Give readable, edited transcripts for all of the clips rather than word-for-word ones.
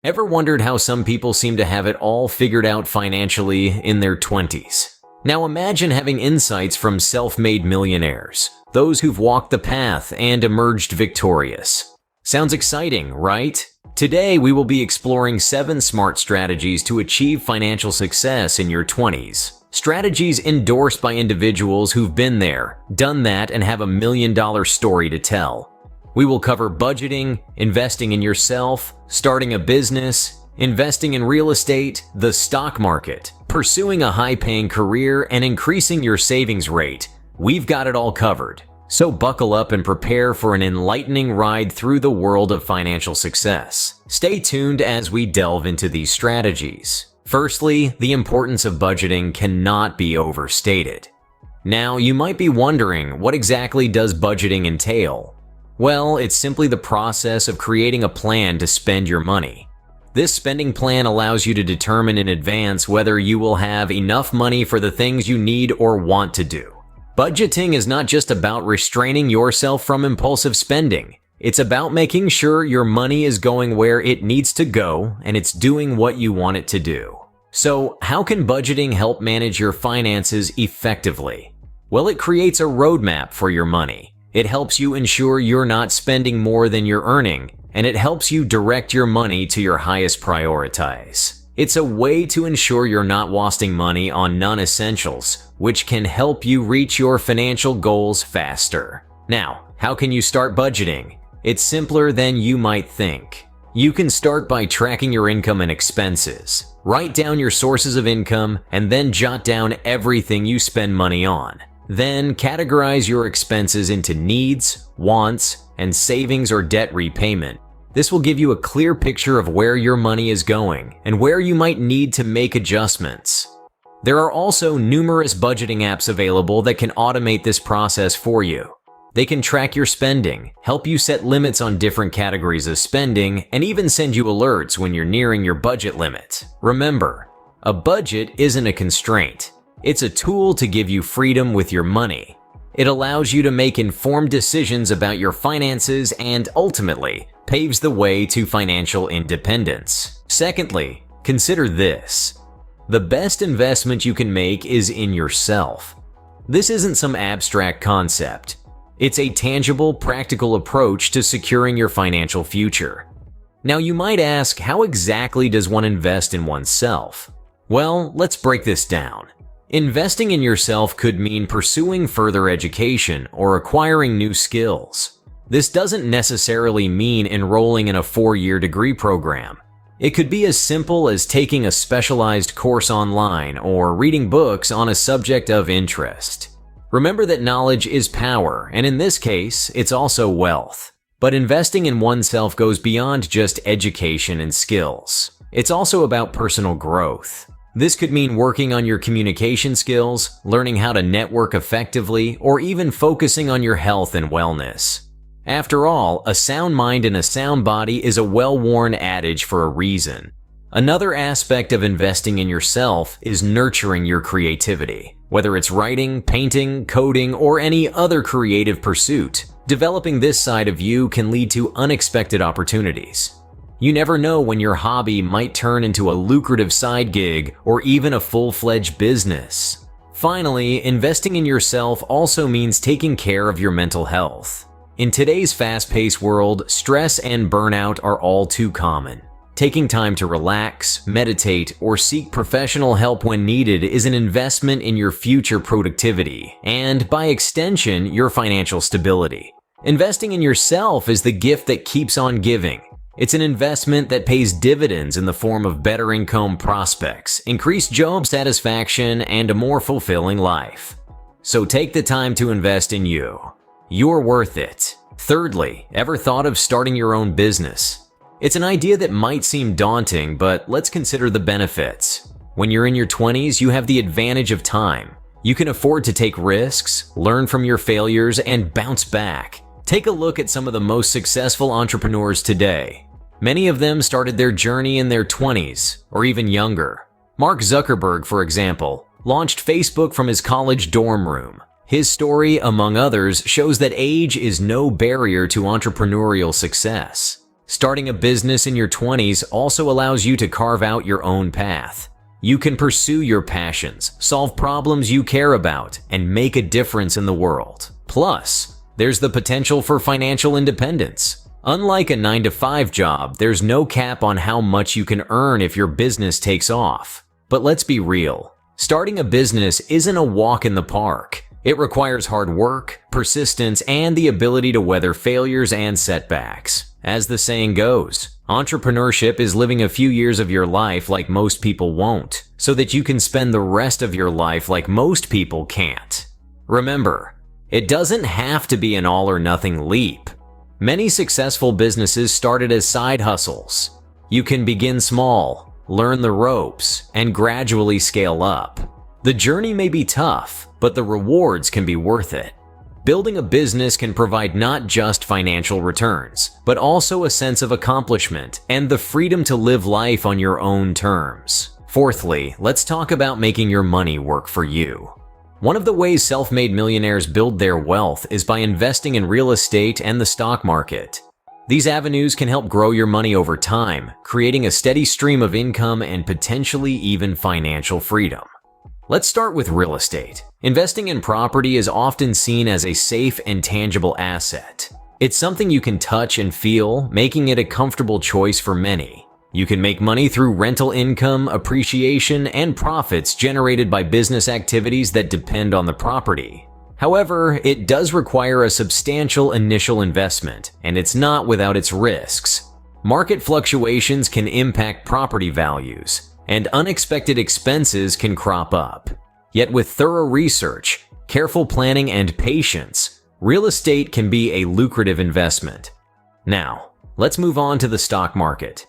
Ever wondered how some people seem to have it all figured out financially in their 20s? Now imagine having insights from self-made millionaires, those who've walked the path and emerged victorious. Sounds exciting, right? Today we will be exploring 7 smart strategies to achieve financial success in your 20s. Strategies endorsed by individuals who've been there, done that, and have a $1 million story to tell. We will cover budgeting, investing in yourself, starting a business, investing in real estate, the stock market, pursuing a high-paying career, and increasing your savings rate. We've got it all covered. So buckle up and prepare for an enlightening ride through the world of financial success. Stay tuned as we delve into these strategies. Firstly, the importance of budgeting cannot be overstated. Now, you might be wondering, what exactly does budgeting entail? Well, it's simply the process of creating a plan to spend your money. This spending plan allows you to determine in advance whether you will have enough money for the things you need or want to do. Budgeting is not just about restraining yourself from impulsive spending. It's about making sure your money is going where it needs to go and it's doing what you want it to do. So, how can budgeting help manage your finances effectively? Well, it creates a roadmap for your money. It helps you ensure you're not spending more than you're earning, and it helps you direct your money to your highest priorities. It's a way to ensure you're not wasting money on non-essentials, which can help you reach your financial goals faster. Now, how can you start budgeting? It's simpler than you might think. You can start by tracking your income and expenses. Write down your sources of income and then jot down everything you spend money on. Then categorize your expenses into needs, wants, and savings or debt repayment. This will give you a clear picture of where your money is going and where you might need to make adjustments. There are also numerous budgeting apps available that can automate this process for you. They can track your spending, help you set limits on different categories of spending, and even send you alerts when you're nearing your budget limit. Remember, a budget isn't a constraint. It's a tool to give you freedom with your money. It allows you to make informed decisions about your finances and ultimately paves the way to financial independence. Secondly, consider this. The best investment you can make is in yourself. This isn't some abstract concept. It's a tangible, practical approach to securing your financial future. Now you might ask, how exactly does one invest in oneself? Well, let's break this down. Investing in yourself could mean pursuing further education or acquiring new skills. This doesn't necessarily mean enrolling in a 4-year degree program. It could be as simple as taking a specialized course online or reading books on a subject of interest. Remember that knowledge is power, and in this case, it's also wealth. But investing in oneself goes beyond just education and skills. It's also about personal growth. This could mean working on your communication skills, learning how to network effectively, or even focusing on your health and wellness. After all, a sound mind and a sound body is a well-worn adage for a reason. Another aspect of investing in yourself is nurturing your creativity. Whether it's writing, painting, coding, or any other creative pursuit, developing this side of you can lead to unexpected opportunities. You never know when your hobby might turn into a lucrative side gig or even a full-fledged business. Finally, investing in yourself also means taking care of your mental health. In today's fast-paced world, stress and burnout are all too common. Taking time to relax, meditate, or seek professional help when needed is an investment in your future productivity and, by extension, your financial stability. Investing in yourself is the gift that keeps on giving. It's an investment that pays dividends in the form of better income prospects, increased job satisfaction, and a more fulfilling life. So take the time to invest in you. You're worth it. Thirdly, ever thought of starting your own business? It's an idea that might seem daunting, but let's consider the benefits. When you're in your 20s, you have the advantage of time. You can afford to take risks, learn from your failures, and bounce back. Take a look at some of the most successful entrepreneurs today. Many of them started their journey in their 20s, or even younger. Mark Zuckerberg, for example, launched Facebook from his college dorm room. His story, among others, shows that age is no barrier to entrepreneurial success. Starting a business in your 20s also allows you to carve out your own path. You can pursue your passions, solve problems you care about, and make a difference in the world. Plus, there's the potential for financial independence. Unlike a 9-to-5 job, there's no cap on how much you can earn if your business takes off. But let's be real. Starting a business isn't a walk in the park. It requires hard work, persistence, and the ability to weather failures and setbacks. As the saying goes, entrepreneurship is living a few years of your life like most people won't, so that you can spend the rest of your life like most people can't. Remember, it doesn't have to be an all-or-nothing leap. Many successful businesses started as side hustles. You can begin small, learn the ropes, and gradually scale up. The journey may be tough, but the rewards can be worth it. Building a business can provide not just financial returns, but also a sense of accomplishment and the freedom to live life on your own terms. Fourthly, let's talk about making your money work for you. One of the ways self-made millionaires build their wealth is by investing in real estate and the stock market. These avenues can help grow your money over time, creating a steady stream of income and potentially even financial freedom. Let's start with real estate. Investing in property is often seen as a safe and tangible asset. It's something you can touch and feel, making it a comfortable choice for many. You can make money through rental income, appreciation, and profits generated by business activities that depend on the property. However, it does require a substantial initial investment, and it's not without its risks. Market fluctuations can impact property values, and unexpected expenses can crop up. Yet with thorough research, careful planning, and patience, real estate can be a lucrative investment. Now, let's move on to the stock market.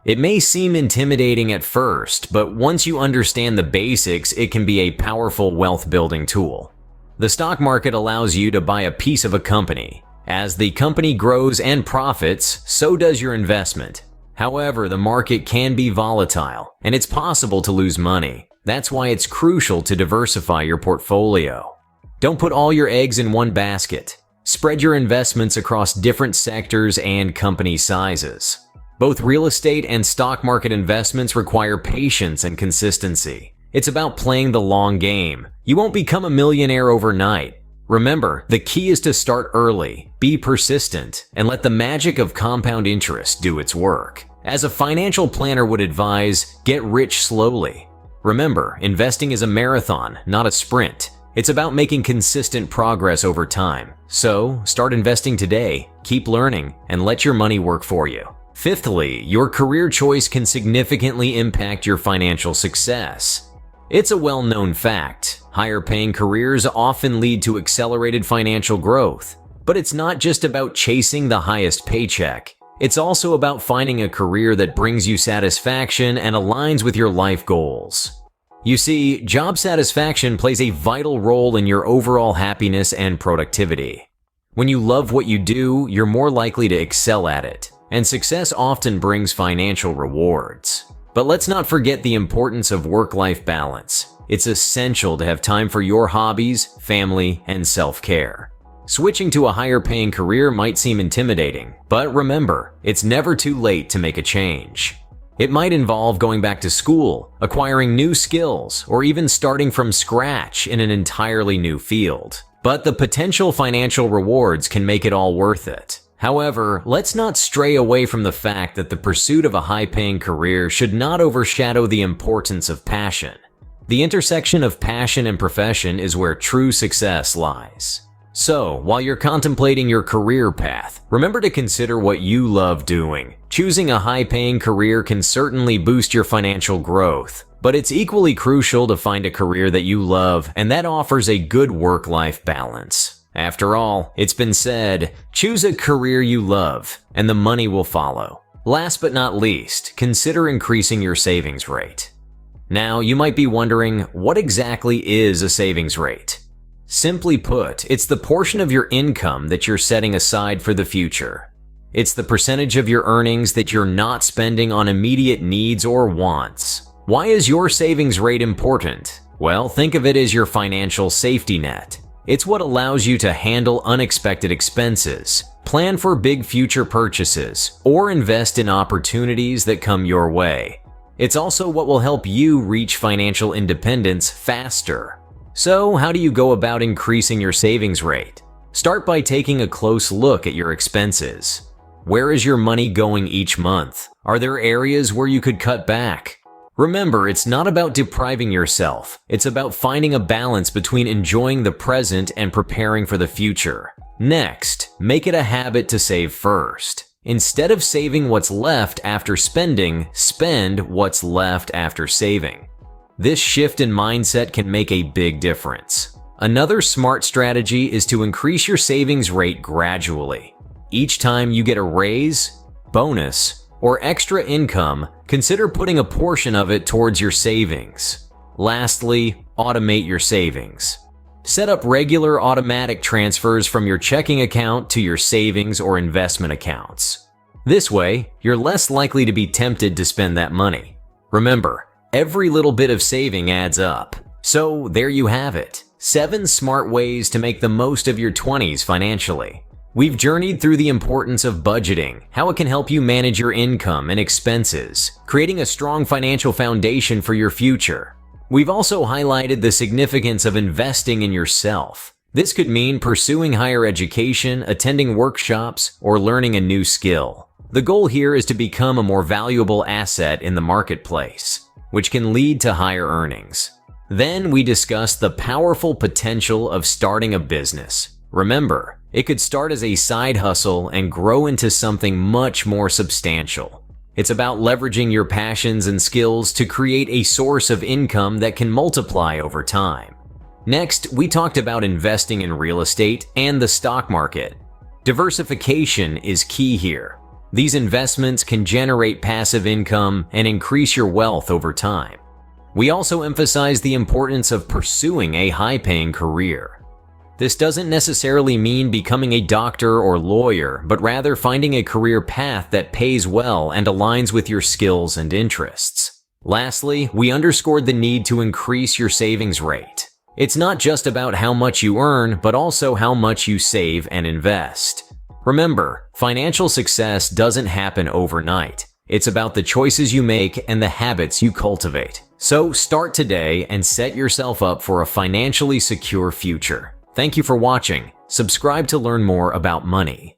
It may seem intimidating at first, but once you understand the basics, it can be a powerful wealth-building tool. The stock market allows you to buy a piece of a company. As the company grows and profits, so does your investment. However, the market can be volatile, and it's possible to lose money. That's why it's crucial to diversify your portfolio. Don't put all your eggs in one basket. Spread your investments across different sectors and company sizes. Both real estate and stock market investments require patience and consistency. It's about playing the long game. You won't become a millionaire overnight. Remember, the key is to start early, be persistent, and let the magic of compound interest do its work. As a financial planner would advise, get rich slowly. Remember, investing is a marathon, not a sprint. It's about making consistent progress over time. So, start investing today, keep learning, and let your money work for you. Fifthly, your career choice can significantly impact your financial success. It's a well-known fact. Higher-paying careers often lead to accelerated financial growth. But it's not just about chasing the highest paycheck. It's also about finding a career that brings you satisfaction and aligns with your life goals. You see, job satisfaction plays a vital role in your overall happiness and productivity. When you love what you do, you're more likely to excel at it, and success often brings financial rewards. But let's not forget the importance of work-life balance. It's essential to have time for your hobbies, family, and self-care. Switching to a higher-paying career might seem intimidating, but remember, it's never too late to make a change. It might involve going back to school, acquiring new skills, or even starting from scratch in an entirely new field. But the potential financial rewards can make it all worth it. However, let's not stray away from the fact that the pursuit of a high-paying career should not overshadow the importance of passion. The intersection of passion and profession is where true success lies. So, while you're contemplating your career path, remember to consider what you love doing. Choosing a high-paying career can certainly boost your financial growth, but it's equally crucial to find a career that you love and that offers a good work-life balance. After all, it's been said, choose a career you love, and the money will follow. Last but not least, consider increasing your savings rate. Now, you might be wondering, what exactly is a savings rate? Simply put, it's the portion of your income that you're setting aside for the future. It's the percentage of your earnings that you're not spending on immediate needs or wants. Why is your savings rate important? Well, think of it as your financial safety net. It's what allows you to handle unexpected expenses, Plan for big future purchases or invest in opportunities that come your way. It's also what will help you reach financial independence faster. So, how do you go about increasing your savings rate? Start by taking a close look at your expenses. Where is your money going each month? Are there areas where you could cut back? Remember, it's not about depriving yourself. It's about finding a balance between enjoying the present and preparing for the future. Next, make it a habit to save first. Instead of saving what's left after spending, spend what's left after saving. This shift in mindset can make a big difference. Another smart strategy is to increase your savings rate gradually. Each time you get a raise, bonus, or extra income, consider putting a portion of it towards your savings. Lastly, automate your savings. Set up regular automatic transfers from your checking account to your savings or investment accounts. This way, you're less likely to be tempted to spend that money. Remember, every little bit of saving adds up. So there you have it, 7 smart ways to make the most of your 20s financially. We've journeyed through the importance of budgeting, how it can help you manage your income and expenses, creating a strong financial foundation for your future. We've also highlighted the significance of investing in yourself. This could mean pursuing higher education, attending workshops, or learning a new skill. The goal here is to become a more valuable asset in the marketplace, which can lead to higher earnings. Then we discussed the powerful potential of starting a business. Remember, it could start as a side hustle and grow into something much more substantial. It's about leveraging your passions and skills to create a source of income that can multiply over time. Next, we talked about investing in real estate and the stock market. Diversification is key here. These investments can generate passive income and increase your wealth over time. We also emphasize the importance of pursuing a high-paying career. This doesn't necessarily mean becoming a doctor or lawyer, but rather finding a career path that pays well and aligns with your skills and interests. Lastly, we underscored the need to increase your savings rate. It's not just about how much you earn, but also how much you save and invest. Remember, financial success doesn't happen overnight. It's about the choices you make and the habits you cultivate. So start today and set yourself up for a financially secure future. Thank you for watching. Subscribe to learn more about money.